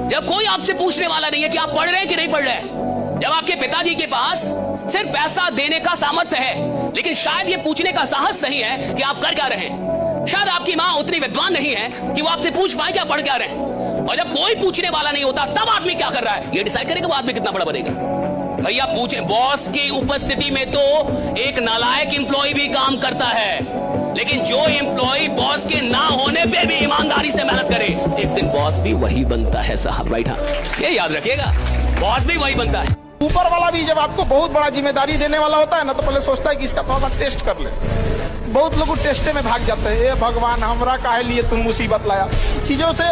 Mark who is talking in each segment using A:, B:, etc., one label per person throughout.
A: जब कोई आपसे पूछने वाला नहीं है कि आप पढ़ रहे हैं कि नहीं पढ़ रहे, जब आपके पिताजी के पास सिर्फ पैसा देने का सामर्थ्य है लेकिन शायद ये पूछने का साहस नहीं है कि आप कर क्या रहे हैं, शायद आपकी मां उतनी विद्वान नहीं है कि वो आपसे पूछ पाए कि आप पढ़ क्या रहे हैं, और जब कोई पूछने वाला नहीं होता तब आदमी क्या कर रहा है ये डिसाइड करेगा वो आदमी कितना बड़ा बनेगा। भैया पूछे, बॉस की उपस्थिति में तो एक नालायक एम्प्लॉय भी काम करता है, लेकिन जो एम्प्लॉय बॉस के ना होने पे भी ईमानदारी से मेहनत करे एक दिन बॉस भी वही बनता है साहब, राइट? हाँ, ये याद रखिएगा, बॉस भी वही बनता है।
B: ऊपर वाला भी जब आपको बहुत बड़ा जिम्मेदारी देने वाला होता है ना, तो पहले सोचता है कि इसका थोड़ा सा टेस्ट कर ले। बहुत लोग टेस्टे में भाग जाते हैं, ये भगवान हमरा काहे लिए तुम मुसीबत लाया। चीजों से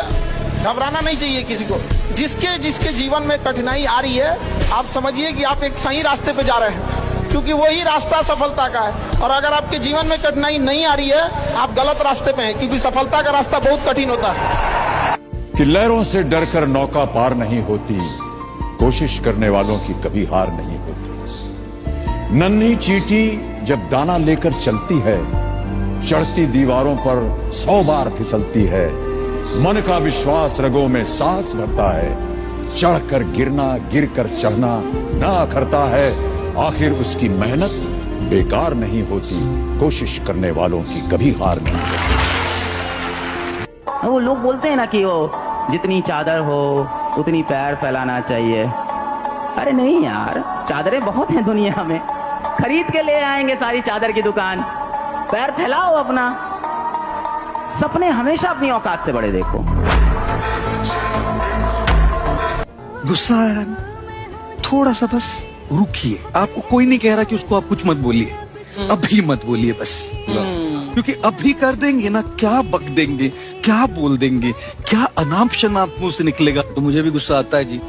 B: घबराना नहीं चाहिए किसी को। जिसके जीवन में कठिनाई आ रही है, आप समझिए कि आप एक सही रास्ते पे जा रहे हैं, क्योंकि वही रास्ता सफलता का है। और अगर आपके जीवन में कठिनाई नहीं आ रही है, आप गलत रास्ते पे हैं, क्योंकि सफलता का रास्ता बहुत कठिन होता है।
C: कि लहरों से डरकर नौका पार नहीं होती, कोशिश करने वालों की कभी हार नहीं होती। नन्ही चींटी जब दाना लेकर चलती है, चढ़ती दीवारों पर 100 बार फिसलती है। मन का विश्वास रगों में सांस भरता है, चढ़कर गिरना गिरकर चढ़ना ना करता है। आखिर उसकी मेहनत बेकार नहीं होती, कोशिश करने वालों की कभी हार नहीं होती।
D: वो लोग बोलते हैं ना कि वो जितनी चादर हो उतनी पैर फैलाना चाहिए। अरे नहीं यार, चादरें बहुत हैं दुनिया में, खरीद के ले आएंगे सारी चादर की दुकान। पैर फैलाओ अपना, सपने हमेशा अपनी औकात से बड़े देखो।
E: गुस्सा आ रहा, थोड़ा सा बस रुकिए। आपको कोई नहीं कह रहा कि उसको आप कुछ मत बोलिए, अभी मत बोलिए बस, क्योंकि अभी कर देंगे ना, क्या बक देंगे, क्या बोल देंगे, क्या अनाप शनाप मुंह से निकलेगा। तो मुझे भी गुस्सा आता है जी,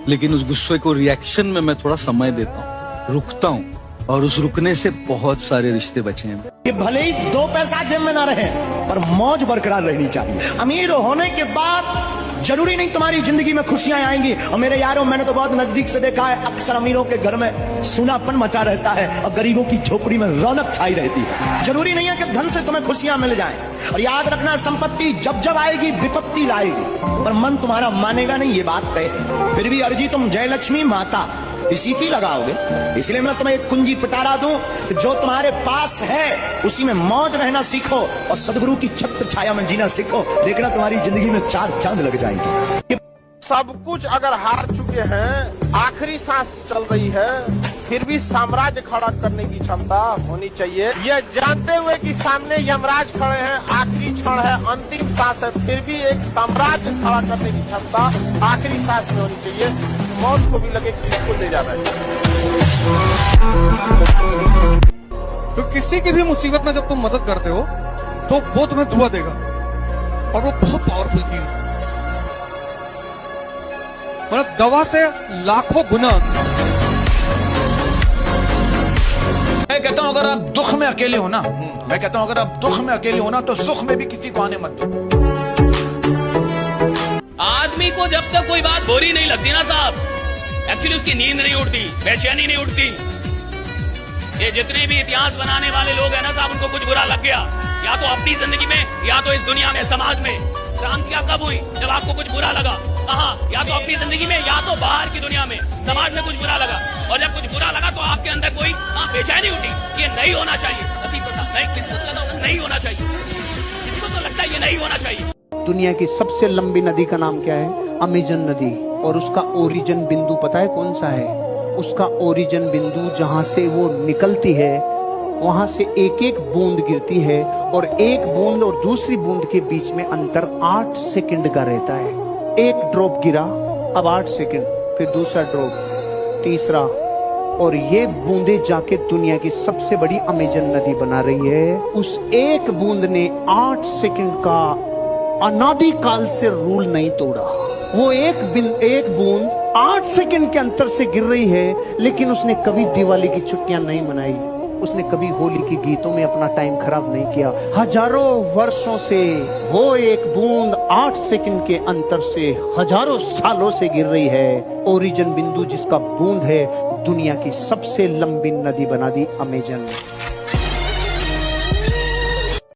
E: लेकिन उस गुस्से को रिएक्शन में मैं थोड़ा समय देता हूँ, रुकता हूँ, और उस रुकने से बहुत सारे रिश्ते बचे हैं।
F: कि भले ही 2 पैसा जेब में ना रहे, पर मौज बरकरार रहनी चाहिए। अमीर होने के बाद जरूरी नहीं तुम्हारी जिंदगी में खुशियां आएंगी। और मेरे यारों, मैंने तो बहुत नजदीक से देखा है, अक्सर अमीरों के घर में सूनापन मचा रहता है और गरीबों की झोपड़ी में रौनक छाई रहती है। जरूरी नहीं है कि धन से तुम्हें खुशियां मिल जाएं, और याद रखना, संपत्ति जब जब आएगी विपत्ति लाएगी, पर मन तुम्हारा मानेगा नहीं, ये बात तय। फिर भी अर्जी तुम जयलक्ष्मी माता इसी की लगाओगे। इसलिए मैं तुम्हें एक कुंजी पिटारा दूं, जो तुम्हारे पास है उसी में मौज रहना सीखो और सदगुरु की छत्र छाया में जीना सीखो। देखना तुम्हारी जिंदगी में 4 चांद लग जाएंगे।
B: सब कुछ अगर हार चुके हैं, आखिरी सांस चल रही है, फिर भी साम्राज्य खड़ा करने की क्षमता होनी चाहिए। यह जानते हुए कि सामने यमराज खड़े हैं, आखिरी क्षण है, अंतिम सांस है, फिर भी एक साम्राज्य खड़ा करने की क्षमता आखिरी सांस में होनी चाहिए। मौत को भी लगे कि इसको ले जाना चाहिए।
G: तो किसी की भी मुसीबत में जब तुम मदद करते हो तो वो तुम्हें दुआ देगा, और वो बहुत पावरफुल चीज है, मतलब दवा से लाखों गुना।
H: मैं कहता हूं अगर आप दुख में अकेले हो ना, मैं कहता हूं अगर आप दुख में अकेले हो ना, तो सुख में भी किसी को आने मत दो।
A: आदमी को जब तक कोई बात बुरी नहीं लगती ना साहब, एक्चुअली उसकी नींद नहीं उठती, बेचैनी नहीं उठती। ये जितने भी इतिहास बनाने वाले लोग हैं ना साहब, उनको कुछ बुरा लग गया, या तो अपनी जिंदगी में, या तो इस दुनिया में, समाज में। क्रांतियां कब हुई? जब आपको कुछ बुरा लगा। कहाँ? या तो अपनी जिंदगी में, या तो बाहर की दुनिया में, समाज में कुछ बुरा लगा। और जब कुछ बुरा लगा तो आपके अंदर कोई बेचैनी उठी, ये नहीं होना चाहिए। सती प्रथा नहीं, किसी को लगा नहीं होना चाहिए, किसी को तो लगता है ये नहीं होना चाहिए।
I: दुनिया की सबसे लंबी नदी का नाम क्या है? अमेजन नदी। और उसका ओरिजिन बिंदु पता है कौन सा है? उसका ओरिजिन बिंदु जहां से वो निकलती है, वहां से एक एक बूंद गिरती है, और एक बूंद और दूसरी बूंद के बीच में अंतर 8 सेकंड का रहता है। एक ड्रॉप गिरा, अब 8 सेकंड, फिर दूसरा ड्रॉप, तीसरा, और ये बूंदे जाके दुनिया की सबसे बड़ी अमेजन नदी बना रही है। उस एक बूंद ने 8 सेकंड का अनादि काल से रूल नहीं तोड़ा। वो एक बूंद 8 सेकंड के अंतर से गिर रही है, लेकिन उसने कभी दिवाली की छुट्टियां नहीं मनाई, उसने कभी होली के गीतों में अपना टाइम खराब नहीं किया। हजारों वर्षों से वो एक बूंद 8 सेकंड के अंतर से हजारों सालों से गिर रही है। ओरिजिन बिंदु जिसका बूंद है, दुनिया की सबसे लंबी नदी बना दी अमेजन।